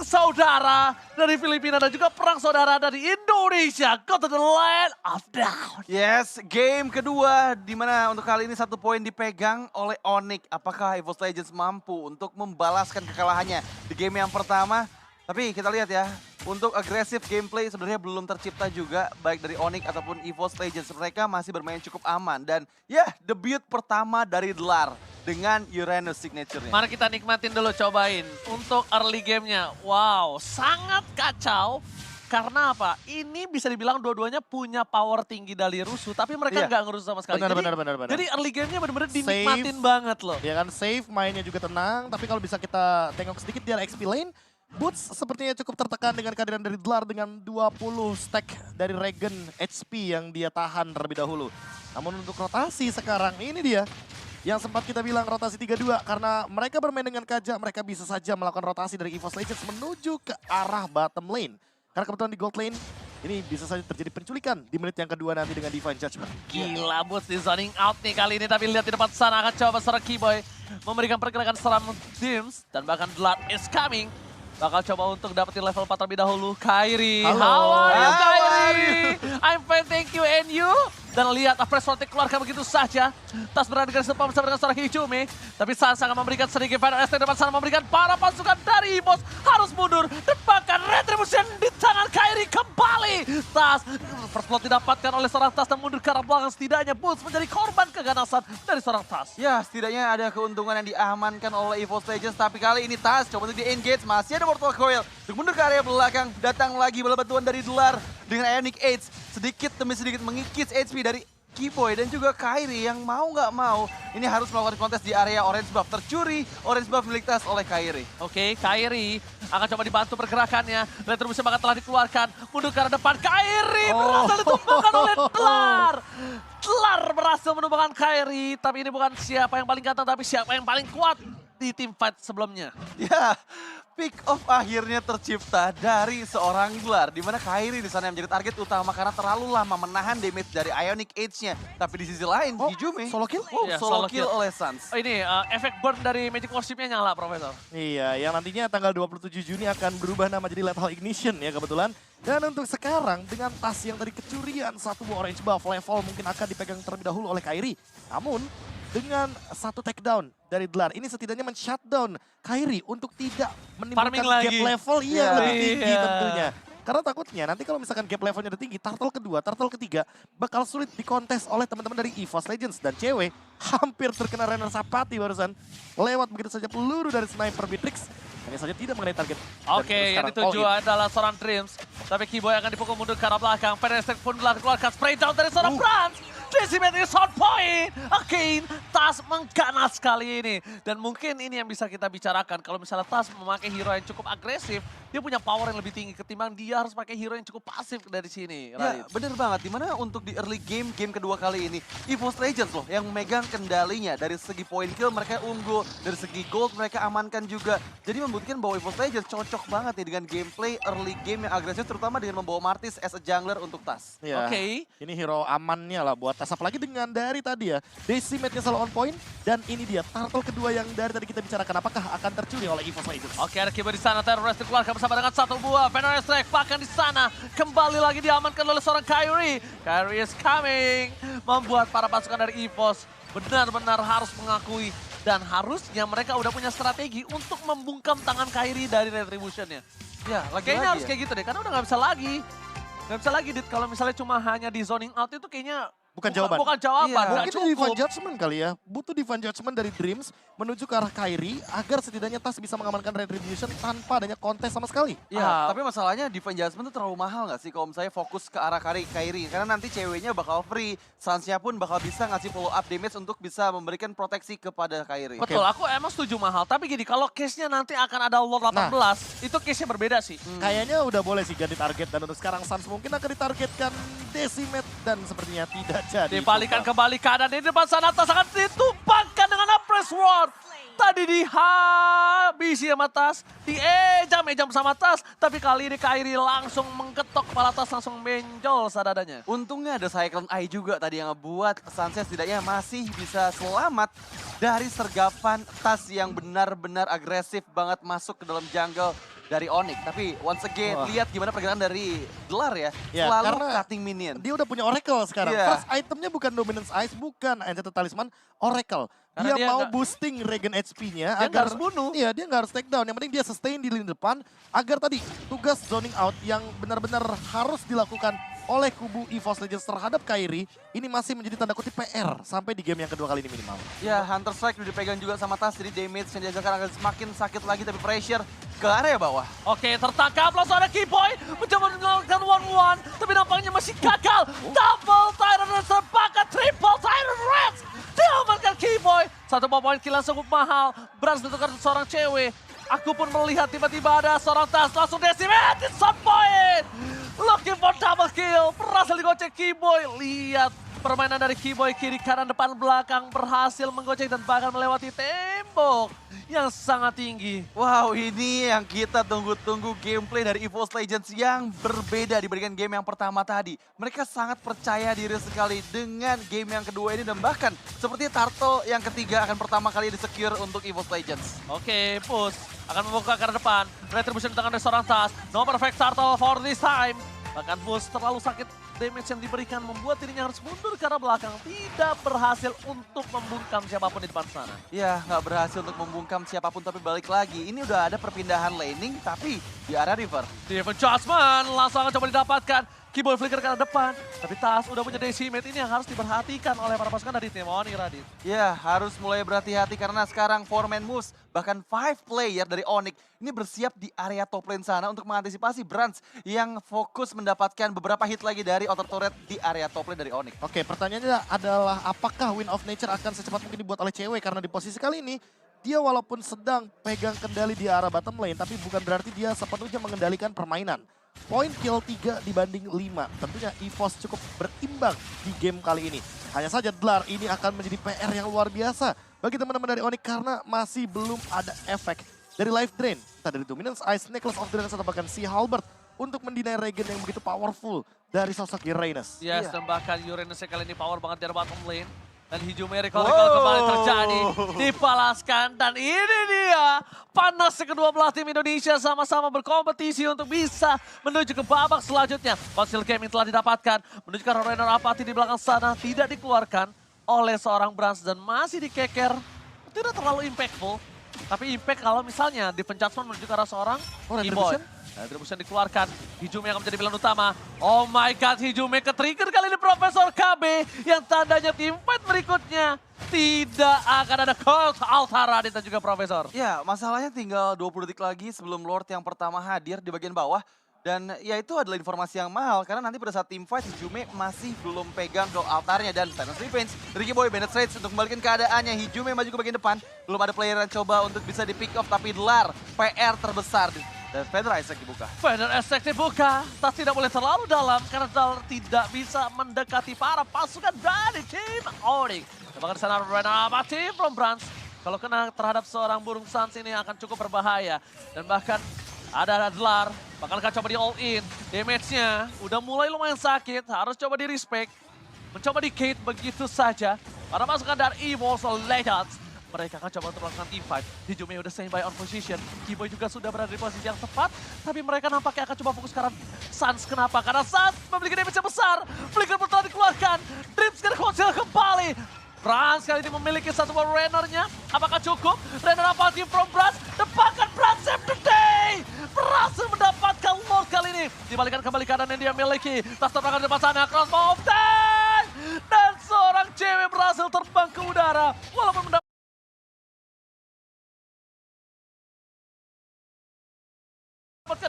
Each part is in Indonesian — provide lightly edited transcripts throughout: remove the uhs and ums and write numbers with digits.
saudara dari Filipina dan juga perang saudara dari Indonesia. Go to the land of down. Yes, game kedua di mana untuk kali ini 1 poin dipegang oleh Onyx. Apakah EVOS Legends mampu untuk membalaskan kekalahannya di game yang pertama? Tapi kita lihat ya, untuk agresif gameplay sebenarnya belum tercipta juga baik dari Onyx ataupun EVOS Legends. Mereka masih bermain cukup aman dan ya debut pertama dari Dlar dengan Uranus signature-nya. Mari kita nikmatin dulu, cobain untuk early game-nya. Wow, sangat kacau. Karena apa? Ini bisa dibilang dua-duanya punya power tinggi dari Rusuh, tapi mereka nggak ngerusuh sama sekali. Benar. Jadi early game-nya benar-benar dinikmatin banget loh. Ya kan, safe, mainnya juga tenang. Tapi kalau bisa kita tengok sedikit di area XP lane, Boots sepertinya cukup tertekan dengan kehadiran dari Dlar dengan 20 stack dari Regen HP yang dia tahan terlebih dahulu. Namun untuk rotasi sekarang, ini dia. Yang sempat kita bilang rotasi 3-2 karena mereka bermain dengan Kaja, mereka bisa saja melakukan rotasi dari EVOS Legends menuju ke arah bottom lane. Karena kebetulan di gold lane, ini bisa saja terjadi penculikan di menit yang kedua nanti dengan Divine Judgment. Gila, Boots di zoning out nih kali ini, tapi lihat di depan sana akan coba seorang Keyboy memberikan pergerakan seram Dims dan bahkan Blood is coming. Bakal coba untuk dapetin level 4 terlebih dahulu. Kairi, Halo. how are you How Kairi? are you? I'm fine, thank you, and you? Dan lihat Fresh Rotate keluarkan begitu saja. Tas berada di garis depan bersama dengan seorang Hijumi. Tapi Sans akan memberikan sedikit Final ST depan sana, memberikan para pasukan dari EVOS harus mundur. Dan bahkan Retribution di tangan Kairi kembali. Tas, first blood didapatkan oleh seorang Tas dan mundur ke arah belakang. Setidaknya Boots menjadi korban keganasan dari seorang Tas. Ya, setidaknya ada keuntungan yang diamankan oleh EVOS Legends. Tapi kali ini Tas coba untuk di-engage. Masih ada Mortal Coil. Untuk mundur ke area belakang. Datang lagi bola bantuan dari Dlar dengan Ionic Age. Sedikit demi sedikit mengikis HP dari Keyboy dan juga Kairi yang mau nggak mau. Ini harus melakukan kontes di area orange buff. Tercuri orange buff milik Tas oleh Kairi. Oke, Kairi akan coba dibantu pergerakannya. Retribution bahkan telah dikeluarkan. Mundur ke arah depan. Kairi berhasil ditumbangkan oleh Dlar. Dlar berhasil menumbangkan Kairi. Tapi ini bukan siapa yang paling ganteng, tapi siapa yang paling kuat di tim fight sebelumnya. Ya, pick off akhirnya tercipta dari seorang Dlar. Di mana Kairi di sana yang menjadi target utama karena terlalu lama menahan damage dari Ionic Age-nya. Tapi di sisi lain, Hijumi solo kill? Iya, solo solo kill kill. oleh Sans. Oh, ini efek burn dari Magic Worship-nya nyala, Profesor. Iya, yang nantinya tanggal 27 Juni akan berubah nama jadi Lethal Ignition ya kebetulan. Dan untuk sekarang dengan Tas yang tadi kecurian satu orange buff level mungkin akan dipegang terlebih dahulu oleh Kairi. Namun dengan satu takedown dari Dlar, ini setidaknya men-shutdown Kairi untuk tidak menimbulkan Farming gap lagi. level Iya. lebih tinggi Iya. tentunya. Karena takutnya nanti kalau misalkan gap levelnya udah tinggi, turtle kedua, turtle ketiga bakal sulit dikontes oleh teman-teman dari EVOS Legends. Dan cewek hampir terkena Renner Sapati barusan. Lewat begitu saja peluru dari sniper Beatrix. Hanya saja tidak mengenai target. Dan Oke, itu yang sekarang dituju all in. adalah seorang Dreams. Tapi Keyboy akan dipukul mundur ke arah belakang. Penestek pun telah dikeluarkan spray down dari seorang Franz. Decimate is on point. Again, Tas mengganas kali ini. Dan mungkin ini yang bisa kita bicarakan. Kalau misalnya Tas memakai hero yang cukup agresif, dia punya power yang lebih tinggi ketimbang dia harus pakai hero yang cukup pasif dari sini. Ya, Radit. bener banget. Dimana untuk di early game, game kedua kali ini, EVOS Legends loh yang memegang kendalinya. Dari segi point kill mereka unggul, dari segi gold mereka amankan juga. Jadi membuktikan bahwa EVOS Legends cocok banget nih dengan gameplay early game yang agresif, terutama dengan membawa Martis as a jungler untuk Tas. Ya, Oke. ini hero amannya lah buat Tas. Apalagi dengan dari tadi ya, Decimate-nya selalu on point. Dan ini dia, turtle kedua yang dari tadi kita bicarakan. Apakah akan tercuri oleh EVOS Legends? Oke, ada Keyboy di sana. Terrorist dikeluarkan bersama dengan satu buah Venom Strike. Bahkan di sana kembali lagi diamankan oleh seorang Kairi. Kairi is coming. Membuat para pasukan dari EVOS benar-benar harus mengakui. Dan harusnya mereka udah punya strategi untuk membungkam tangan Kairi dari Retribution-nya. Ya, Kayaknya harus kayak gitu deh, karena udah nggak bisa lagi. Nggak bisa lagi, Dit. Kalau misalnya cuma hanya di zoning out itu kayaknya Bukan jawaban. Bukan jawaban, Iya. nggak Mungkin Divine cukup. Judgment kali ya. Butuh Divine Judgment dari Dreams menuju ke arah Kairi agar setidaknya Tas bisa mengamankan Retribution tanpa adanya kontes sama sekali. Ya, Ah. tapi masalahnya Divine Judgment tuh terlalu mahal nggak sih kalau misalnya fokus ke arah Kairi? Karena nanti ceweknya bakal free, Sans-nya pun bakal bisa ngasih follow up damage untuk bisa memberikan proteksi kepada Kairi. Betul, aku emang setuju mahal. Tapi gini, kalau case-nya nanti akan ada Lord 18, itu case-nya berbeda sih. Kayaknya udah boleh sih ganti target dan untuk sekarang Sans mungkin akan ditargetkan Decimate dan sepertinya tidak jadi. Dibalikan Coba. kembali kanan di depan sana, Tas akan ditumpangkan dengan Press Sword. Tadi dihabisi sama Tas, diejam-ejam sama Tas, tapi kali ini Kairi langsung mengketok kepala Tas, langsung benjol sadadanya. Untungnya ada Cyclone Eye juga tadi yang ngebuat Sunset setidaknya masih bisa selamat dari sergapan Tas yang benar-benar agresif banget masuk ke dalam jungle. dari Onyx. Tapi once again, Wah. lihat gimana pergerakan dari Dlar ya. Ya, Selalu karena cutting minion. Dia udah punya Oracle sekarang. Iya. First itemnya bukan Dominance Ice, bukan Enchanted Talisman, Oracle. Karena Dia dia mau nggak- boosting Regen HP-nya Dia nggak agar harus bunuh. Iya, dia nggak harus take down. Yang penting dia sustain di lini depan agar tadi tugas zoning out yang benar-benar harus dilakukan oleh kubu EVOS Legends terhadap Kairi ini masih menjadi tanda kutip PR sampai di game yang kedua kali ini minimal. Ya, Hunter Strike udah dipegang juga sama Tas, jadi damage yang dihasilkan akan semakin sakit lagi, tapi pressure ke area bawah. Oke, tertangkap langsung ada Keyboy mencoba melakukan 1-1, tapi nampaknya masih gagal. Double Tyrant Reds terbakar, triple Tyrant Reds diamankan Keyboy. Satu poin kill yang cukup mahal, Brans ditentukan seorang cewek. Aku pun melihat tiba-tiba ada seorang Tas langsung decimate, shot point. Looking for double kill, berhasil digocek Keyboy. Lihat permainan dari Keyboy kiri kanan depan belakang berhasil menggocek dan bahkan melewati tembok yang sangat tinggi. Wow, ini yang kita tunggu-tunggu gameplay dari EVOS Legends yang berbeda dibandingkan game yang pertama tadi. Mereka sangat percaya diri sekali dengan game yang kedua ini dan bahkan seperti Turtle yang ketiga akan pertama kali di-secure untuk EVOS Legends. Oke, push akan membuka ke depan. Retribution di tangan dari seorang Tas. No perfect turtle for this time. Bahkan push terlalu sakit, damage yang diberikan membuat dirinya harus mundur ke arah belakang. Tidak berhasil untuk membungkam siapapun di depan sana. Ya, nggak berhasil untuk membungkam siapapun, tapi balik lagi. Ini udah ada perpindahan laning, tapi di area river. Steven Jasmine langsung akan coba didapatkan. Keyboy flicker ke arah depan. Tapi Tas udah punya decimate, ini yang harus diperhatikan oleh para pasukan dari tim Oni, Radit. Ya, harus mulai berhati-hati karena sekarang 4-man moves, bahkan 5 player dari Onyx ini bersiap di area top lane sana untuk mengantisipasi Brans yang fokus mendapatkan beberapa hit lagi dari outer turret di area top lane dari Onyx. Oke, pertanyaannya adalah apakah Wind of Nature akan secepat mungkin dibuat oleh cewek karena di posisi kali ini dia walaupun sedang pegang kendali di arah bottom lane tapi bukan berarti dia sepenuhnya mengendalikan permainan. Poin kill 3 dibanding 5. Tentunya EVOS cukup berimbang di game kali ini. Hanya saja Dlar ini akan menjadi PR yang luar biasa bagi teman-teman dari Onyx karena masih belum ada efek dari life drain. Entah dari Dominance Ice, Necklace of Drain, atau bahkan Sea Halberd untuk mendinai Regen yang begitu powerful dari sosok Uranus. Yes, Iya. dan bahkan Uranus kali ini power banget di arah bottom lane. Dan hijau miracle kembali terjadi, dipalaskan. Dan ini dia, panas kedua belah tim Indonesia sama-sama berkompetisi untuk bisa menuju ke babak selanjutnya. Konsil Gaming telah didapatkan, menuju ke arah Renner Apathy di belakang sana, tidak dikeluarkan oleh seorang Brans dan masih dikeker. Tidak terlalu impactful, tapi impact kalau misalnya Defense Judgment menuju ke arah seorang Oh, Keyboy. Retribution? Retribution dikeluarkan, Hijume akan menjadi pilihan utama. Oh my god, Hijume ke-trigger kali ini Profesor KB yang tandanya teamfight berikutnya. Tidak akan ada Colt, Altara dan juga Profesor. Ya, masalahnya tinggal 20 detik lagi sebelum Lord yang pertama hadir di bagian bawah. Dan ya itu adalah informasi yang mahal karena nanti pada saat team fight Hijume masih belum pegang ke altarnya dan Silence Revenge dari Keyboy Bandit Rage untuk kembalikan keadaannya. Hijume maju ke bagian depan, belum ada player yang coba untuk bisa di pick off tapi Dlar PR terbesar dan Fedra Isaac dibuka. Feather Attack dibuka, tas tidak boleh terlalu dalam karena Dal tidak bisa mendekati para pasukan dari tim Onyx. Bahkan sana Renner Apathy from Brans. Kalau kena terhadap seorang burung Sans ini akan cukup berbahaya. Dan bahkan ada Dlar, bakankah coba di all in. Damage-nya udah mulai lumayan sakit, harus coba di respect. Mencoba di Kate begitu saja. Para pasukan dari EVOS Legends. Mereka akan coba untuk melakukan team fight. Hijume udah stay by on position. Keyboy juga sudah berada di posisi yang tepat. Tapi mereka nampaknya akan coba fokus ke arah Sans. Kenapa? Karena Sans memiliki damage yang besar. Flicker pun telah dikeluarkan. Dream Scar Council kembali. Brans kali ini memiliki satu buah Renner-nya. Apakah cukup? Renner Apathy from Brans. Dapatkan Brans save the day. Berhasil mendapatkan Lord kali ini. Dibalikan kembali keadaan yang dia miliki. Tas terbang di depan sana. Crossbow of Death. Dan seorang cewek berhasil terbang ke udara. Walaupun mendapatkan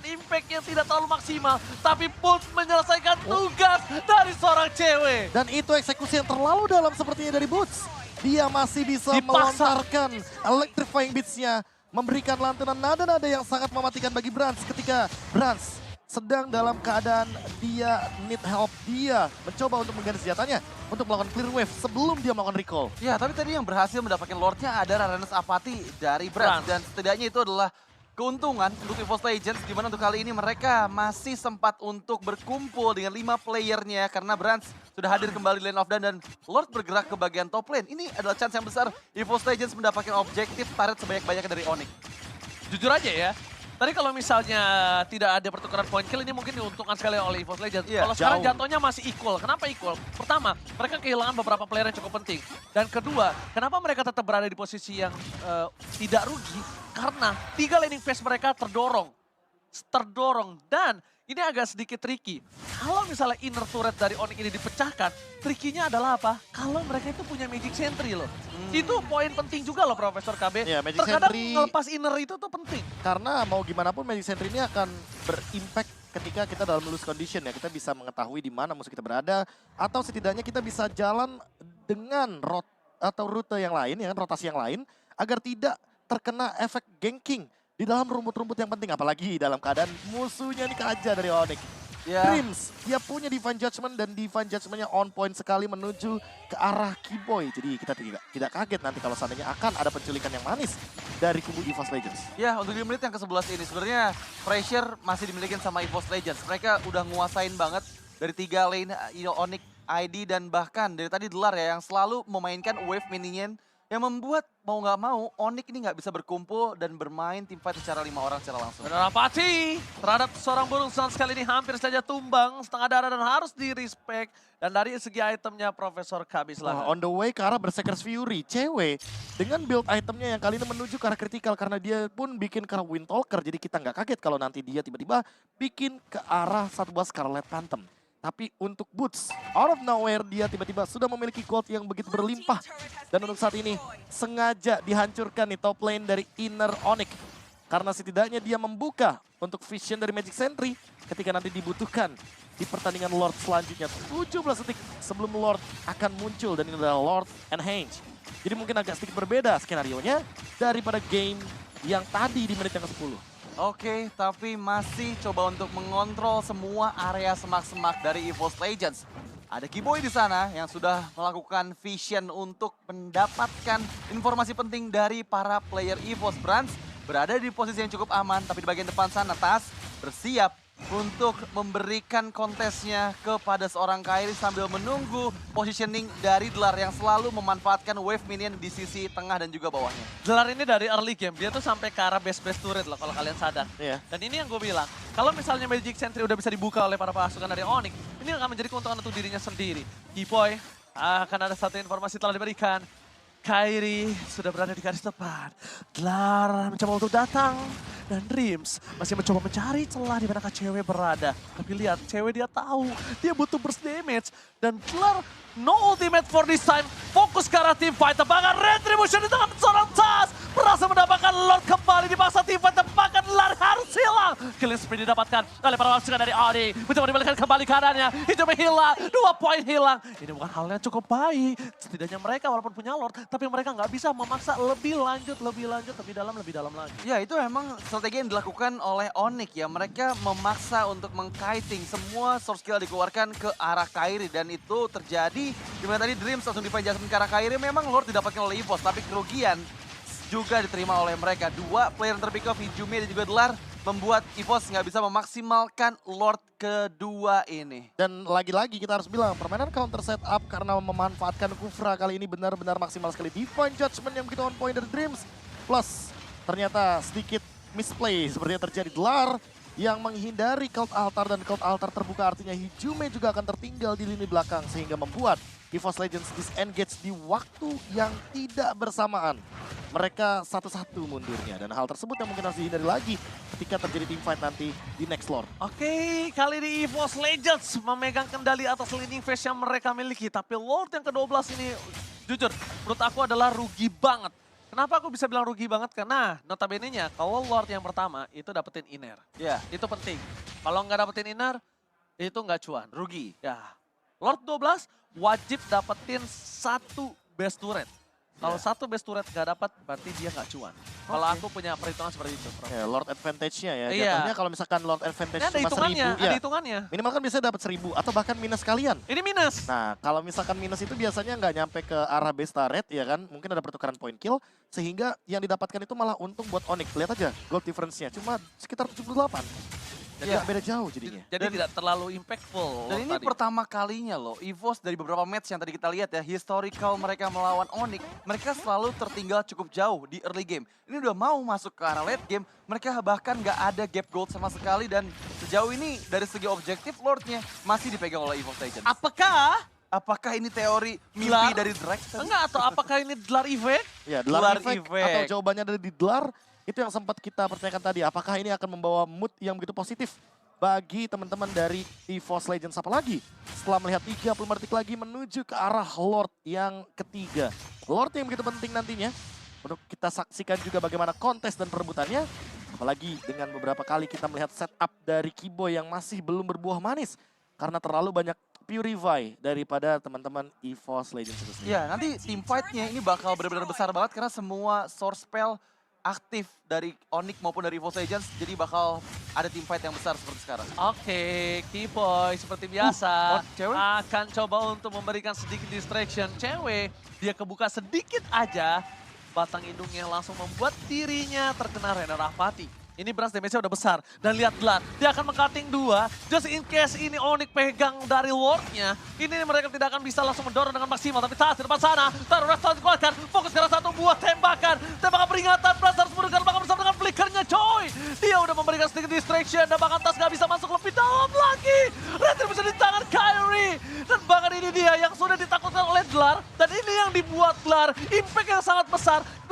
impact yang tidak terlalu maksimal. Tapi Pulse menyelesaikan tugas dari seorang cewek. Dan itu eksekusi yang terlalu dalam sepertinya dari Boots. Dia masih bisa Dipaksa. melontarkan electrifying beats-nya. Memberikan lantunan nada-nada yang sangat mematikan bagi Brans ketika Brans sedang dalam keadaan dia need help. Dia mencoba untuk mengganti senjatanya untuk melakukan clear wave sebelum dia melakukan recall. Ya, tapi tadi yang berhasil mendapatkan Lordnya ada Renner Apathy dari Brans. Brans. Dan setidaknya itu adalah keuntungan untuk EVOS Legends, di mana untuk kali ini mereka masih sempat untuk berkumpul dengan 5 playernya karena Brans sudah hadir kembali di lane of dan Lord bergerak ke bagian top lane. Ini adalah chance yang besar EVOS Legends mendapatkan objektif turret sebanyak-banyaknya dari Onyx. Jujur aja ya, Tadi kalau misalnya tidak ada pertukaran point kill, ini mungkin diuntungkan sekali oleh EVOS Legends. Iya, Kalau sekarang jauh. jatuhnya masih equal. Kenapa equal? Pertama, mereka kehilangan beberapa player yang cukup penting. Dan kedua, kenapa mereka tetap berada di posisi yang tidak rugi? Karena 3 laning phase mereka terdorong. Dan ini agak sedikit tricky. Kalau misalnya inner turret dari Onyx ini dipecahkan, tricky-nya adalah apa? Kalau mereka itu punya Magic Sentry loh. Itu poin penting juga loh Profesor KB. Iya, Magic Terkadang Sentry- ngelepas inner itu tuh penting. Karena mau gimana pun Magic Sentry ini akan berimpact ketika kita dalam loose condition ya. Kita bisa mengetahui di mana musuh kita berada. Atau setidaknya kita bisa jalan dengan rute yang lain, ya kan, rotasi yang lain. Agar tidak terkena efek ganking di dalam rumput-rumput yang penting. Apalagi dalam keadaan musuhnya ini keaja dari Onyx. Ya. Dreams, dia punya Divine Judgment dan Divine Judgment-nya on point sekali menuju ke arah Keyboy. Jadi kita tidak kaget nanti kalau seandainya akan ada penculikan yang manis dari kubu EVOS Legends. Ya, untuk di menit yang ke-11 ini sebenarnya pressure masih dimiliki sama EVOS Legends. Mereka udah nguasain banget dari 3 lane Onyx, ID, dan bahkan dari tadi Delar ya yang selalu memainkan wave minion yang membuat mau nggak mau Onyx ini nggak bisa berkumpul dan bermain teamfight secara 5 orang secara langsung. Benar Apache terhadap seorang burung senang sekali ini hampir saja tumbang setengah darah dan harus di-respect. Dan dari segi itemnya Profesor KB silakan. On the way ke arah Berserker's Fury, cewek dengan build itemnya yang kali ini menuju ke arah kritikal karena dia pun bikin ke arah Windtalker. Jadi kita nggak kaget kalau nanti dia tiba-tiba bikin ke arah satu buah Scarlet Phantom. Tapi untuk Boots, out of nowhere dia tiba-tiba sudah memiliki gold yang begitu berlimpah. Dan untuk saat ini sengaja dihancurkan nih top lane dari Inner Onyx. Karena setidaknya dia membuka untuk vision dari Magic Sentry ketika nanti dibutuhkan di pertandingan Lord selanjutnya. 17 detik sebelum Lord akan muncul dan ini adalah Lord and Henge. Jadi mungkin agak sedikit berbeda skenarionya daripada game yang tadi di menit yang ke-10. Oke, tapi masih coba untuk mengontrol semua area semak-semak dari EVOS Legends. Ada Keyboy di sana yang sudah melakukan vision untuk mendapatkan informasi penting dari para player EVOS. Brands berada di posisi yang cukup aman, tapi di bagian depan sana Tas bersiap untuk memberikan kontesnya kepada seorang Kairi sambil menunggu positioning dari Delar yang selalu memanfaatkan wave minion di sisi tengah dan juga bawahnya. Delar ini dari early game, dia tuh sampai ke arah base turret loh kalau kalian sadar. Iya. Dan ini yang gue bilang, kalau misalnya Magic Sentry udah bisa dibuka oleh para pasukan dari Onyx, ini akan menjadi keuntungan untuk dirinya sendiri. Keyboy, akan ada satu informasi telah diberikan. Kairi sudah berada di garis depan. Delar mencoba untuk datang. Dan Dreams masih mencoba mencari celah di manakah cewek berada. Tapi lihat, cewek dia tahu dia butuh burst damage. Dan Delar no ultimate for this time. Fokus ke arah team fight. Tebakan Retribution di tangan seorang Tas. Berhasil mendapatkan Lord kembali di masa team fight. Tebakan Delar harus hilang. Killing spree didapatkan oleh para pasukan dari Onyx. Mencoba dibalikan kembali karannya. Hijau hilang. 2 poin hilang. Ini bukan hal yang cukup baik. Setidaknya mereka walaupun punya Lord. Tapi mereka nggak bisa memaksa lebih lanjut, lebih dalam lagi. Ya, itu emang strategi yang dilakukan oleh Onyx ya. Mereka memaksa untuk mengkiting semua source skill dikeluarkan ke arah Kairi. Dan itu terjadi dimana tadi Dreams langsung Divine Judgment ke arah Kairi. Memang Lord didapatkan oleh EVOS, tapi kerugian juga diterima oleh mereka. 2 player yang terpick off, Hijume dan juga Delar, membuat EVOS nggak bisa memaksimalkan Lord kedua ini. Dan lagi-lagi kita harus bilang permainan counter setup karena memanfaatkan Kufra kali ini benar-benar maksimal sekali. Divine Judgment yang begitu on point dari Dreams. Plus ternyata sedikit misplay seperti yang terjadi. Delar yang menghindari Cult Altar dan Cult Altar terbuka artinya Hijume juga akan tertinggal di lini belakang sehingga membuat EVOS Legends disengage di waktu yang tidak bersamaan. Mereka satu-satu mundurnya dan hal tersebut yang mungkin harus dihindari lagi ketika terjadi team fight nanti di next Lord. Oke, kali ini EVOS Legends memegang kendali atas leading phase yang mereka miliki. Tapi Lord yang ke-12 ini, jujur, menurut aku adalah rugi banget. Kenapa aku bisa bilang rugi banget? Karena notabene-nya kalau Lord yang pertama itu dapetin inner. Ya, Itu penting. Kalau nggak dapetin inner, itu nggak cuan. rugi. Ya, Lord 12 wajib dapetin 1 base turret. Kalau 1 base turret nggak dapat, berarti dia nggak cuan. Kalau aku punya perhitungan seperti itu, Prof. Ya, Lord advantage-nya ya. Iya. Jatuhnya kalau misalkan Lord advantage Ini ada cuma 1000, hitungannya, ya. ada hitungannya. Minimal kan biasanya dapat 1000 atau bahkan minus kalian. Ini minus. Nah, kalau misalkan minus itu biasanya nggak nyampe ke arah base turret ya kan. Mungkin ada pertukaran point kill. Sehingga yang didapatkan itu malah untung buat Onyx. Lihat aja gold difference-nya. Cuma sekitar 78. Jadi Iya. nggak beda jauh jadinya. Jadi tidak terlalu impactful. Dan ini tadi. pertama kalinya loh, EVOS dari beberapa match yang tadi kita lihat ya, historical mereka melawan Onyx, mereka selalu tertinggal cukup jauh di early game. Ini udah mau masuk ke arah late game, mereka bahkan nggak ada gap gold sama sekali dan sejauh ini dari segi objektif Lordnya masih dipegang oleh EVOS Legends. Apakah ini teori mimpi Gelar? dari Drake? Enggak, atau apakah ini Dlar Effect? Ya, Dlar Dlar Effect Effect. atau jawabannya ada di Dlar, itu yang sempat kita pertanyakan tadi. Apakah ini akan membawa mood yang begitu positif bagi teman-teman dari EVOS Legends, apalagi setelah melihat 30 detik lagi menuju ke arah Lord yang ketiga. Lord yang begitu penting nantinya untuk kita saksikan juga bagaimana kontes dan perebutannya. Apalagi dengan beberapa kali kita melihat setup dari Kiboy yang masih belum berbuah manis karena terlalu banyak Purify daripada teman-teman EVOS Legends itu sendiri. Ya, nanti team fight-nya ini bakal benar-benar besar banget karena semua source spell aktif dari Onyx maupun dari EVOS Legends, jadi bakal ada team fight yang besar seperti sekarang. Oke, Kiboy seperti biasa cewek? akan coba untuk memberikan sedikit distraction. Cewek, dia kebuka sedikit aja, batang hidungnya langsung membuat dirinya terkena Rena Rahpati. Ini Brans damage-nya udah besar. Dan lihat Dlar, dia akan meng-cutting 2. Just in case ini Onyx pegang dari Lord-nya. Ini mereka tidak akan bisa langsung mendorong dengan maksimal. Tapi tas di depan sana, taruh restore dikeluarkan. Fokus ke arah satu buah tembakan. Tembakan peringatan, Brans harus mundur karena bakal bersama dengan flickernya coy. Dia udah memberikan sedikit distraction dan bahkan tas gak bisa masuk lebih dalam lagi. Retri bisa di tangan Kyrie. Dan bahkan ini dia yang sudah ditakutkan oleh Dlar. Dan ini yang dibuat Dlar. Impact yang sangat besar. 2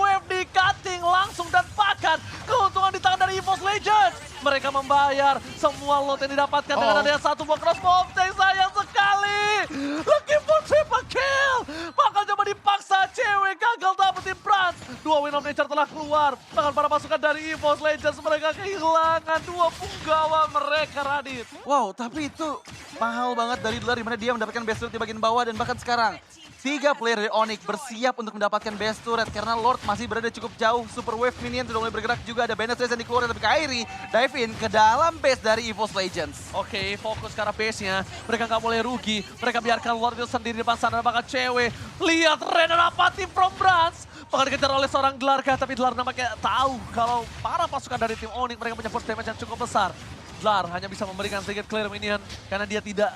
wave di cutting langsung dan bahkan keuntungan di tangan dari EVOS Legends. Mereka membayar semua lot yang didapatkan dengan adanya satu buah crossbow. Sayang sekali. Looking for triple kill. Bakal coba dipaksa, cewek gagal dapetin Brans. 2 win of nature telah keluar. Bahkan para pasukan dari EVOS Legends mereka kehilangan 2 punggawa mereka, Radit. Wow, tapi itu mahal banget dari Dlar, dimana dia mendapatkan best turret di bagian bawah dan bahkan sekarang 3 player dari Onyx bersiap untuk mendapatkan best turret karena Lord masih berada cukup jauh. Super Wave Minion sudah mulai bergerak juga, ada Bandit Trace yang dikeluarkan, tapi Kyrie dive in ke dalam base dari EVOS Legends. Oke, fokus ke arah base-nya. Mereka nggak boleh rugi. Mereka biarkan Lord itu sendiri di depan sana. Bahkan cewek. Lihat Rena Rahpati from Brans. Bahkan dikejar oleh seorang Dlarkah, tapi Dlar nampaknya tahu kalau para pasukan dari tim Onyx mereka punya force damage yang cukup besar. Dlar hanya bisa memberikan sedikit clear minion karena dia tidak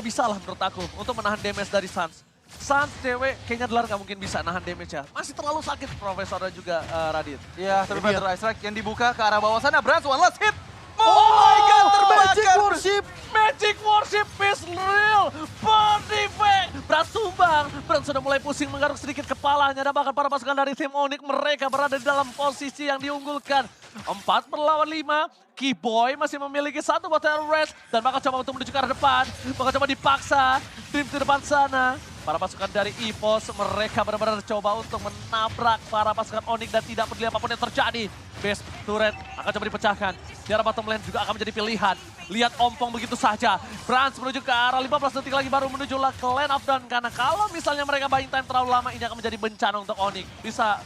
bisa lah menurut aku untuk menahan damage dari Sans. Sans cewek kayaknya Dlar nggak mungkin bisa nahan damage ya. Masih terlalu sakit Profesor dan juga Radit. Ya, tapi Ini dia. Thunder Ice Strike yang dibuka ke arah bawah sana. Brans one last hit. Oh my god, terbakar. Magic Worship! Magic Worship is real! Perfect! Brans tumbang. Brans sudah mulai pusing menggaruk sedikit kepalanya. Dan bahkan para pasukan dari tim Onyx mereka berada di dalam posisi yang diunggulkan. 4-5. Kiboy masih memiliki satu bottle rest. Dan bakal coba untuk menuju ke arah depan. Bakal coba dipaksa. Dream di depan sana. Para pasukan dari EVOS mereka benar-benar coba untuk menabrak para pasukan Onyx dan tidak peduli apapun yang terjadi. Base turret akan coba dipecahkan. Di arah bottom lane juga akan menjadi pilihan. Lihat ompong begitu saja. Brans menuju ke arah 15 detik lagi baru menuju ke lane of down. Karena kalau misalnya mereka buying time terlalu lama ini akan menjadi bencana untuk Onyx. Bisa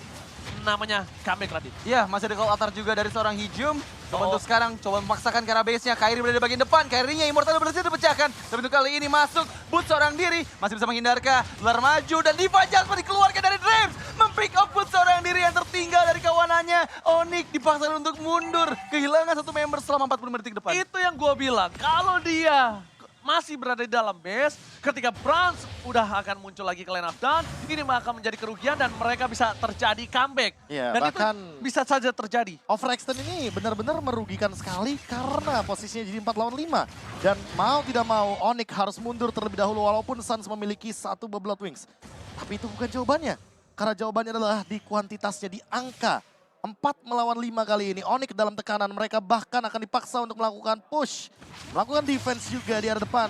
namanya comeback Radit. Ya, masih ada call altar juga dari seorang Hijum. Coba untuk sekarang, coba memaksakan ke arah base-nya. Kyrie berada di bagian depan. Kyrie-nya Immortal berhasil dipecahkan. Tapi untuk kali ini masuk. Boot seorang diri. Masih bisa menghindarkah. Dlar maju dan Diva Jasmine dikeluarkan dari Dreams. Mempick up Boot seorang diri yang tertinggal dari kawanannya. Onyx dipaksa untuk mundur. Kehilangan satu member selama 45 detik depan. Itu yang gue bilang. Kalau dia masih berada di dalam base, ketika Brans udah akan muncul lagi ke line up down, ini akan menjadi kerugian dan mereka bisa terjadi comeback. Ya, Dan bahkan itu bisa saja terjadi. Overextend ini benar-benar merugikan sekali karena posisinya jadi 4 lawan 5. Dan mau tidak mau Onyx harus mundur terlebih dahulu walaupun Suns memiliki satu Blood Wings. Tapi itu bukan jawabannya. Karena jawabannya adalah di kuantitasnya, di angka. 4 melawan 5 kali ini. Onyx dalam tekanan, mereka bahkan akan dipaksa untuk melakukan push. Melakukan defense juga di arah depan.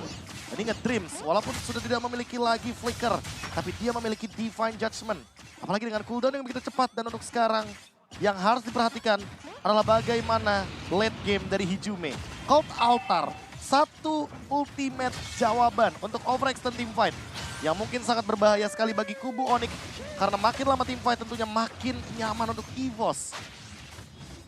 Dan ingat Dreams, walaupun sudah tidak memiliki lagi Flicker, tapi dia memiliki Divine Judgment. Apalagi dengan cooldown yang begitu cepat dan untuk sekarang yang harus diperhatikan adalah bagaimana late game dari Hijume. Cold Altar, satu ultimate jawaban untuk overextend teamfight yang mungkin sangat berbahaya sekali bagi kubu Onyx karena makin lama teamfight tentunya makin nyaman untuk EVOS.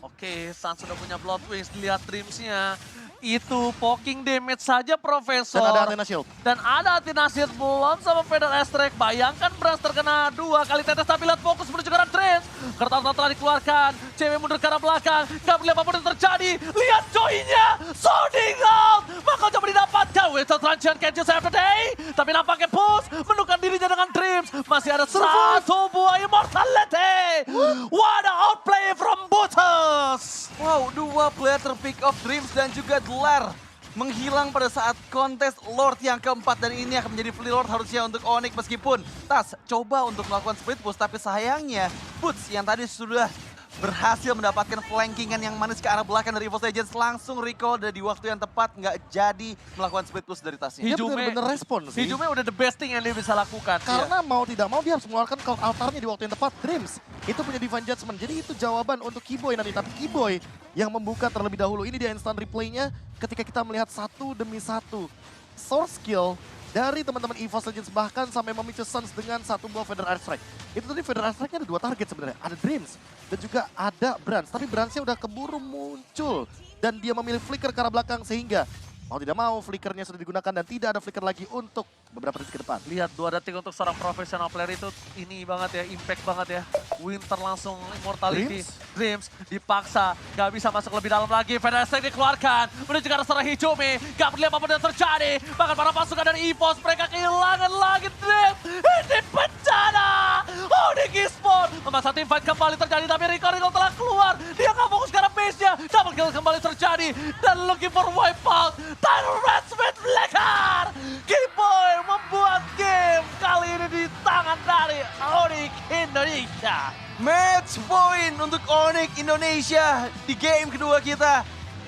Oke, Sans sudah punya Blood Wings, lihat Dreams-nya. Itu poking damage saja Profesor. Dan ada Athena Shield. Dan ada Athena Shield belum sama Feather Astrek. Bayangkan Brans terkena 2 kali tetes tapi lihat fokus menuju ke arah Dreams. Kertas telah dikeluarkan. CW mundur ke arah belakang. Gak boleh apapun yang terjadi. Lihat joy-nya. Sounding out. Maka coba didapatkan. Whistle Transition catches after day. Tapi nampaknya Push menukar dirinya dengan Dreams. Masih ada satu buah immortality. What a outplay from Butters. Wow, dua player terpick off Dreams dan juga Dlar menghilang pada saat kontes Lord yang keempat, dan ini akan menjadi free Lord harusnya untuk Onyx meskipun Tas coba untuk melakukan split push, tapi sayangnya Boots yang tadi sudah berhasil mendapatkan flankingan yang manis ke arah belakang dari EVOS Legends langsung recall dan di waktu yang tepat nggak jadi melakukan split push dari tasnya. Dia bener-bener respon sih. Hijume udah the best thing yang dia bisa lakukan. Karena mau tidak mau dia harus mengeluarkan cloud altarnya di waktu yang tepat. Dreams itu punya Divine Judgment. Jadi itu jawaban untuk Keyboy nanti. Tapi Keyboy yang membuka terlebih dahulu. Ini dia instant replaynya ketika kita melihat satu demi satu source skill dari teman-teman EVOS Legends, bahkan sampai memicu Suns dengan satu buah Feather Airstrike. Itu tadi Feather Airstrike-nya ada dua target sebenarnya. Ada Dreams dan juga ada Brands. Tapi Brands-nya udah keburu muncul. Dan dia memilih flicker ke arah belakang sehingga mau tidak mau flickernya sudah digunakan dan tidak ada flicker lagi untuk beberapa detik ke depan. Lihat 2 detik untuk seorang profesional player itu ini banget ya, impact banget ya. Winter langsung immortality. Dreams dipaksa, gak bisa masuk lebih dalam lagi. Feather Strike dikeluarkan, menuju ke arah seorang Hijume. Gak peduli apapun yang terjadi. Bahkan para pasukan dari EVOS, mereka kehilangan lagi Dreams. Ini bencana! Onyx Esports memasa tim fight kembali terjadi, tapi Rico telah keluar. Dia gak fokus ke arah base-nya. Double kill kembali terjadi. Dan looking for wipeout. Tyrant Smith Blacker! Keyboy membuat game kali ini di tangan dari Onyx Indonesia. Match point untuk Onyx Indonesia di game kedua kita.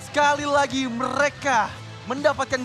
Sekali lagi mereka mendapatkan